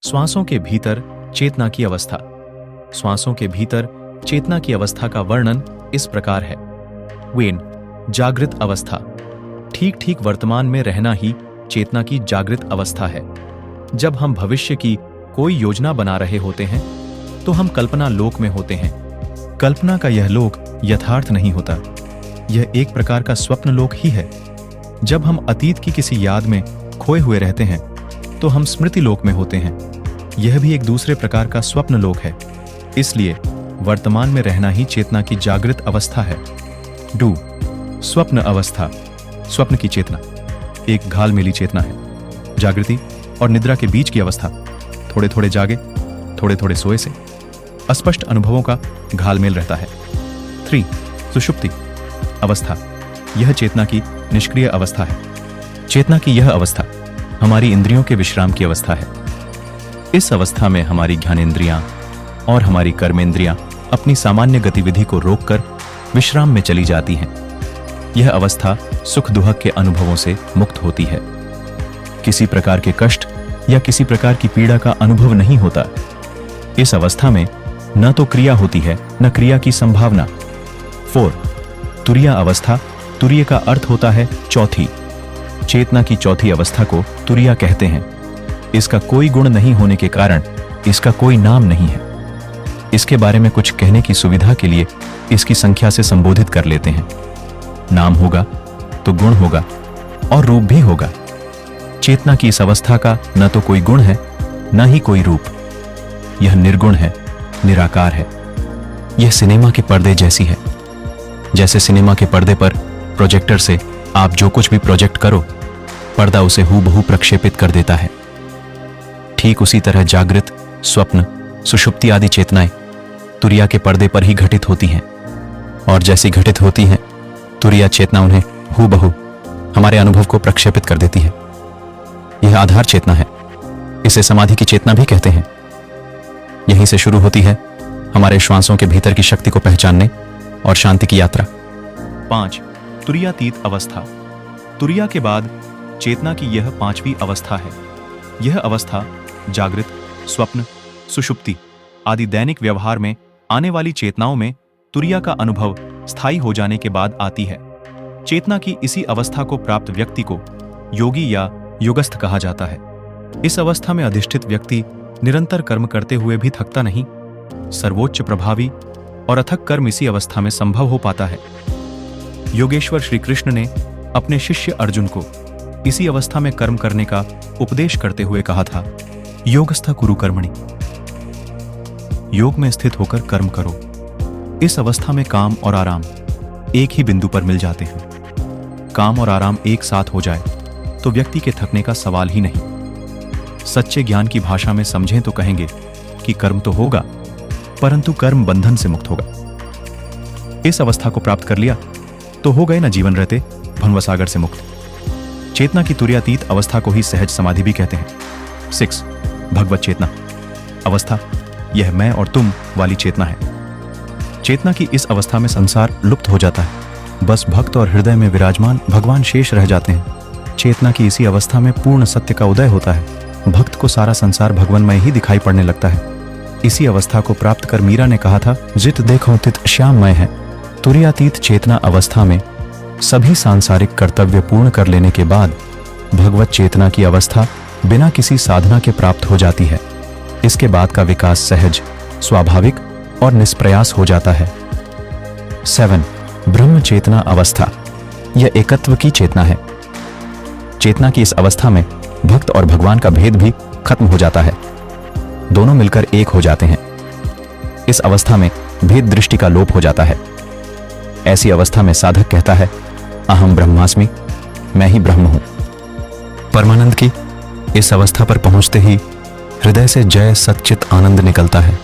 श्वासों के भीतर चेतना की अवस्था। श्वासों के भीतर चेतना की अवस्था का वर्णन इस प्रकार है। वेन, जागृत अवस्था। ठीक ठीक वर्तमान में रहना ही चेतना की जागृत अवस्था है। जब हम भविष्य की कोई योजना बना रहे होते हैं तो हम कल्पना लोक में होते हैं। कल्पना का यह लोक यथार्थ नहीं होता, यह एक प्रकार का स्वप्न लोक ही है। जब हम अतीत की किसी याद में खोए हुए रहते हैं तो हम स्मृति लोक में होते हैं, यह भी एक दूसरे प्रकार का स्वप्न लोक है। इसलिए वर्तमान में रहना ही चेतना की जागृत अवस्था है। डू, स्वप्न अवस्था। स्वप्न की चेतना एक घालमेली चेतना है। जागृति और निद्रा के बीच की अवस्था, थोड़े थोड़े जागे थोड़े थोड़े सोए से अस्पष्ट अनुभवों का घालमेल रहता है। 3. सुषुप्ति अवस्था। यह चेतना की निष्क्रिय अवस्था है। चेतना की यह अवस्था हमारी इंद्रियों के विश्राम की अवस्था है। इस अवस्था में हमारी ज्ञानेंद्रियां और हमारी कर्मेंद्रियां अपनी सामान्य गतिविधि को रोककर विश्राम में चली जाती हैं। यह अवस्था सुख दुख के अनुभवों से मुक्त होती है। किसी प्रकार के कष्ट या किसी प्रकार की पीड़ा का अनुभव नहीं होता। इस अवस्था में न तो क्रिया होती है न क्रिया की संभावना। 4. तुरीय अवस्था। तुरीय का अर्थ होता है चौथी। चेतना की चौथी अवस्था को तुरीय कहते हैं। इसका कोई गुण नहीं होने के कारण इसका कोई नाम नहीं है। इसके बारे में कुछ कहने की सुविधा के लिए इसकी संख्या से संबोधित कर लेते हैं। नाम होगा तो गुण होगा और रूप भी होगा। चेतना की इस अवस्था का न तो कोई गुण है न ही कोई रूप। यह निर्गुण है, निराकार है। यह सिनेमा के पर्दे जैसी है। जैसे सिनेमा के पर्दे पर प्रोजेक्टर से आप जो कुछ भी प्रोजेक्ट करो, पर्दा उसे हूबहू प्रक्षेपित कर देता है। ठीक उसी तरह जागृत, स्वप्न, सुषुप्ति आदि चेतनाएं तुरीय के पर्दे पर ही घटित होती हैं, और जैसी घटित होती हैं तुरीय चेतना उन्हें हूबहू हमारे अनुभव को प्रक्षेपित कर देती है। यह आधार चेतना है। इसे समाधि की चेतना भी कहते हैं। यहीं से शुरू होती है हमारे श्वासों के भीतर की शक्ति को पहचानने और शांति की यात्रा। 5. तुरीयातीत अवस्था। तुरीय के बाद चेतना की यह 5वीं अवस्था है। यह अवस्था जागृत, स्वप्न, सुषुप्ति आदि दैनिक व्यवहार में आने वाली चेतनाओं में तुरीय का अनुभव स्थायी हो जाने के बाद आती है। चेतना की इसी अवस्था को प्राप्त व्यक्ति को योगी या योगस्थ कहा जाता है। इस अवस्था में अधिष्ठित व्यक्ति निरंतर कर्म करते हुए भी थकता नहीं। सर्वोच्च प्रभावी और अथक कर्म इसी अवस्था में संभव हो पाता है। योगेश्वर श्री कृष्ण ने अपने शिष्य अर्जुन को इसी अवस्था में कर्म करने का उपदेश करते हुए कहा था, योगस्थ कुरु कर्मणि। योग में स्थित होकर कर्म करो। इस अवस्था में काम और आराम एक ही बिंदु पर मिल जाते हैं। काम और आराम एक साथ हो जाए तो व्यक्ति के थकने का सवाल ही नहीं। सच्चे ज्ञान की भाषा में समझें तो कहेंगे कि कर्म तो होगा, परंतु कर्म बंधन से मुक्त होगा। इस अवस्था को प्राप्त कर लिया तो हो गए ना जीवन रहते भंवसागर से मुक्त। चेतना की तुरीयातीत अवस्था को ही सहज समाधि भी कहते हैं। 6. भगवत चेतना अवस्था। यह मैं और तुम वाली चेतना है। चेतना की इस अवस्था में संसार लुप्त हो जाता है। बस भक्त और हृदय में विराजमान भगवान शेष रह जाते हैं। चेतना की इसी अवस्था में पूर्ण सत्य का उदय होता है। भक्त को सारा संसार भगवानमय ही दिखाई पड़ने लगता है। इसी अवस्था को प्राप्त कर मीरा ने कहा था, जित देखो तित श्याममय है। तुरीयातीत चेतना अवस्था में सभी सांसारिक कर्तव्य पूर्ण कर लेने के बाद भगवत चेतना की अवस्था बिना किसी साधना के प्राप्त हो जाती है। इसके बाद का विकास सहज, स्वाभाविक और निष्प्रयास हो जाता है। 7. ब्रह्म चेतना अवस्था। यह एकत्व की चेतना है। चेतना की इस अवस्था में भक्त और भगवान का भेद भी खत्म हो जाता है। दोनों मिलकर एक हो जाते हैं। इस अवस्था में भेद दृष्टि का लोप हो जाता है। ऐसी अवस्था में साधक कहता है, अहम ब्रह्मास्मि, मैं ही ब्रह्म हूं। परमानंद की इस अवस्था पर पहुंचते ही हृदय से जय सच्चित आनंद निकलता है।